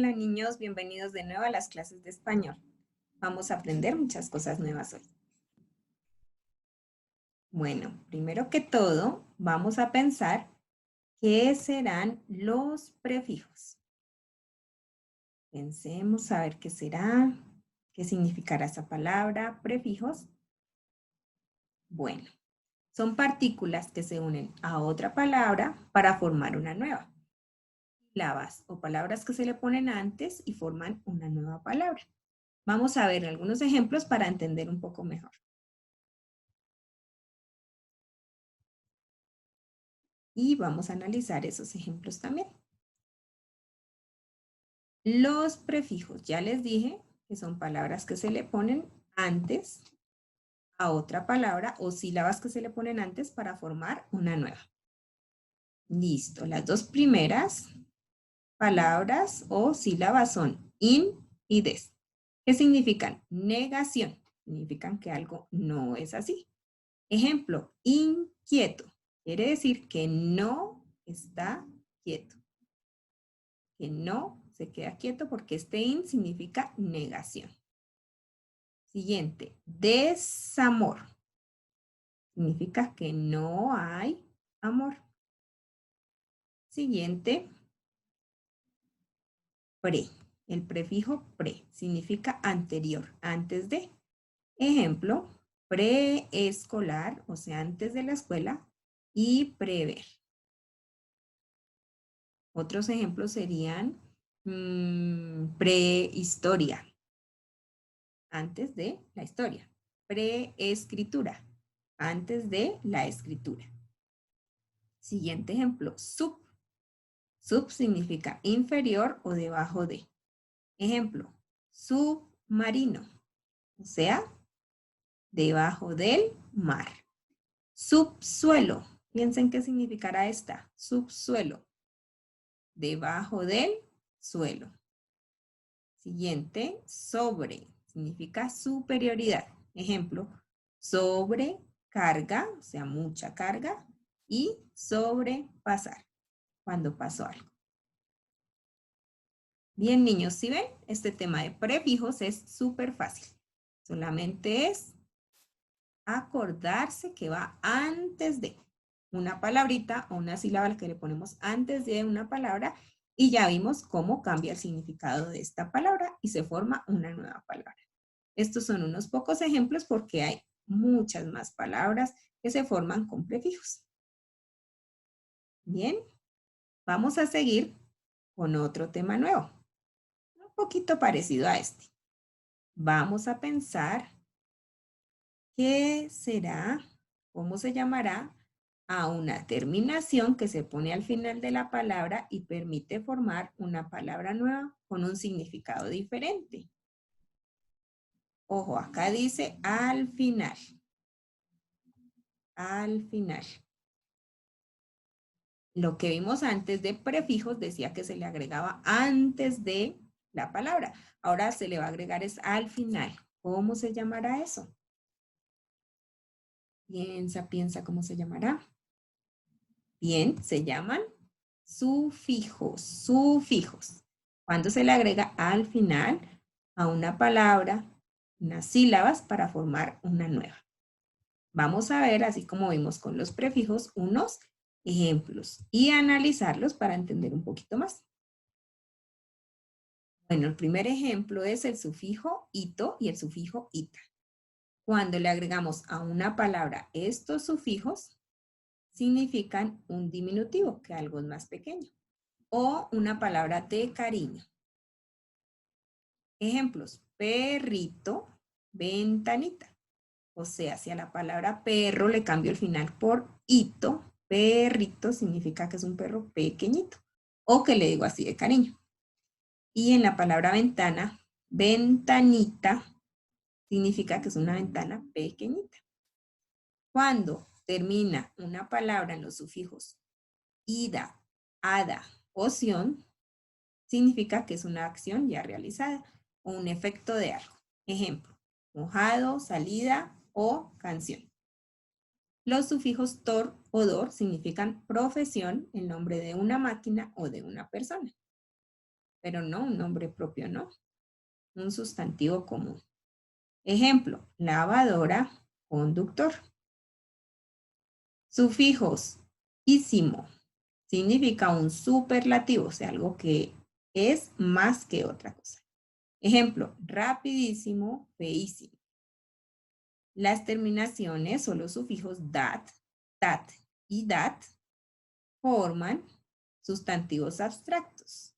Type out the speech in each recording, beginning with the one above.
Hola niños, bienvenidos de nuevo a las clases de español. Vamos a aprender muchas cosas nuevas hoy. Bueno, primero que todo, vamos a pensar qué serán los prefijos. Pensemos a ver qué será, qué significará esa palabra, prefijos. Bueno, son partículas que se unen a otra palabra para formar una nueva. Sílabas o palabras que se le ponen antes y forman una nueva palabra. Vamos a ver algunos ejemplos para entender un poco mejor. Y vamos a analizar esos ejemplos también. Los prefijos, ya les dije que son palabras que se le ponen antes a otra palabra o sílabas que se le ponen antes para formar una nueva. Listo, las dos primeras palabras o sílabas son in y des. ¿Qué significan? Negación. Significan que algo no es así. Ejemplo, inquieto. Quiere decir que no está quieto. Que no se queda quieto porque este in significa negación. Siguiente, desamor. Significa que no hay amor. Siguiente, pre. El prefijo pre significa anterior, antes de. Ejemplo, preescolar, o sea, antes de la escuela, y prever. Otros ejemplos serían prehistoria, antes de la historia. Preescritura, antes de la escritura. Siguiente ejemplo, sub. Sub significa inferior o debajo de. Ejemplo, submarino, o sea, debajo del mar. Subsuelo, piensen qué significará esta. Subsuelo, debajo del suelo. Siguiente, sobre, significa superioridad. Ejemplo, sobrecarga, o sea, mucha carga, y sobrepasar, cuando pasó algo. Bien, niños, ¿sí ven? Este tema de prefijos es súper fácil. Solamente es acordarse que va antes de una palabrita o una sílaba que le ponemos antes de una palabra y ya vimos cómo cambia el significado de esta palabra y se forma una nueva palabra. Estos son unos pocos ejemplos porque hay muchas más palabras que se forman con prefijos. Bien, vamos a seguir con otro tema nuevo, un poquito parecido a este. Vamos a pensar qué será, cómo se llamará a una terminación que se pone al final de la palabra y permite formar una palabra nueva con un significado diferente. Ojo, acá dice al final. Al final. Lo que vimos antes de prefijos decía que se le agregaba antes de la palabra. Ahora se le va a agregar es al final. ¿Cómo se llamará eso? Piensa cómo se llamará. Bien, se llaman sufijos, sufijos. Cuando se le agrega al final a una palabra, unas sílabas para formar una nueva. Vamos a ver, así como vimos con los prefijos, unos ejemplos y analizarlos para entender un poquito más. Bueno, el primer ejemplo es el sufijo ito y el sufijo ita. Cuando le agregamos a una palabra estos sufijos, significan un diminutivo, que algo es más pequeño, o una palabra de cariño. Ejemplos, perrito, ventanita. O sea, si a la palabra perro le cambio el final por ito, perrito significa que es un perro pequeñito, o que le digo así de cariño. Y en la palabra ventana, ventanita, significa que es una ventana pequeñita. Cuando termina una palabra en los sufijos ida, ada o sion, significa que es una acción ya realizada o un efecto de algo. Ejemplo, mojado, salida o canción. Los sufijos tor o dor significan profesión, el nombre de una máquina o de una persona. pero no un nombre propio, ¿no? Un sustantivo común. Ejemplo, lavadora, conductor. Sufijos, ísimo, significa un superlativo, o sea, algo que es más que otra cosa. Ejemplo, rapidísimo, feísimo. Las terminaciones o los sufijos dat, tat y dat forman sustantivos abstractos,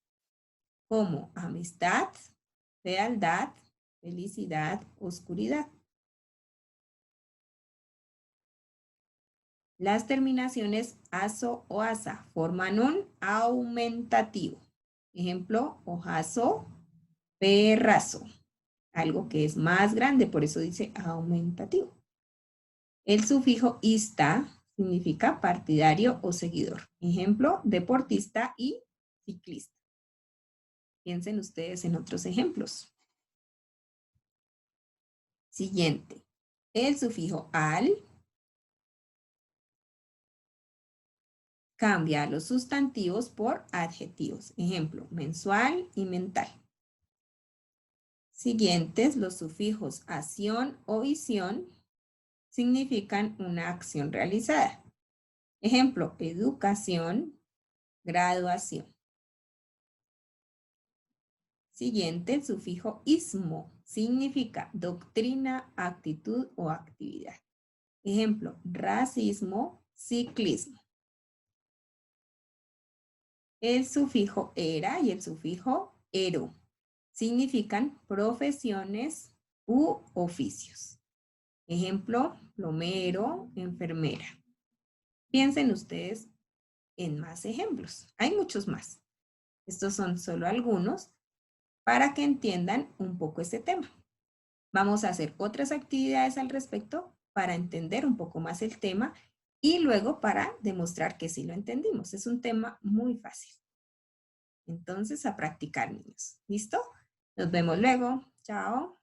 como amistad, fealdad, felicidad, oscuridad. Las terminaciones aso o asa forman un aumentativo. Ejemplo, hojazo, perrazo. Algo que es más grande, por eso dice aumentativo. El sufijo ista significa partidario o seguidor. Ejemplo, deportista y ciclista. Piensen ustedes en otros ejemplos. Siguiente. El sufijo al cambia a los sustantivos por adjetivos. Ejemplo, mensual y mental. Siguientes, los sufijos acción o visión significan una acción realizada. Ejemplo, educación, graduación. Siguiente, el sufijo ismo significa doctrina, actitud o actividad. Ejemplo, racismo, ciclismo. El sufijo era y el sufijo ero significan profesiones u oficios. Ejemplo, plomero, enfermera. Piensen ustedes en más ejemplos. Hay muchos más. Estos son solo algunos para que entiendan un poco este tema. Vamos a hacer otras actividades al respecto para entender un poco más el tema y luego para demostrar que sí lo entendimos. Es un tema muy fácil. Entonces, a practicar, niños. ¿Listo? Nos vemos luego. Chao.